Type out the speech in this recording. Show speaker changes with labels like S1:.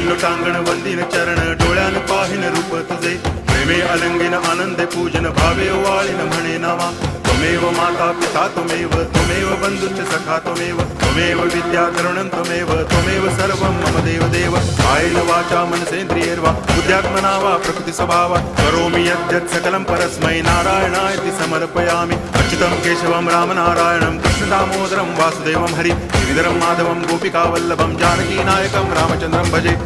S1: लोटांगण वंदिन चरण डोळ्यान पाहिन रूप तुझे प्रेमे अलंगिन आनंदे पूजन भावे वाळीन म्हणे नावा त्वमेव माता पिता त्वमेव बंधुश्च सखा त्वमेव विद्या तरुणं त्वमेव सर्वं मम देव कायेन वाचा मनसेन्द्रियैर्वा बुद्ध्यात्मना वा प्रकृति स्वभावात् करोमि यद्यत् सकलं परस्मै नारायणायति समर्पयामि अच्युतं केशवं रामनारायणं कृष्णदामोदरं वासुदेवं हरि गिरिधरं माधवं गोपिकावल्लभं जानकीनायकं रामचन्द्रं भजे।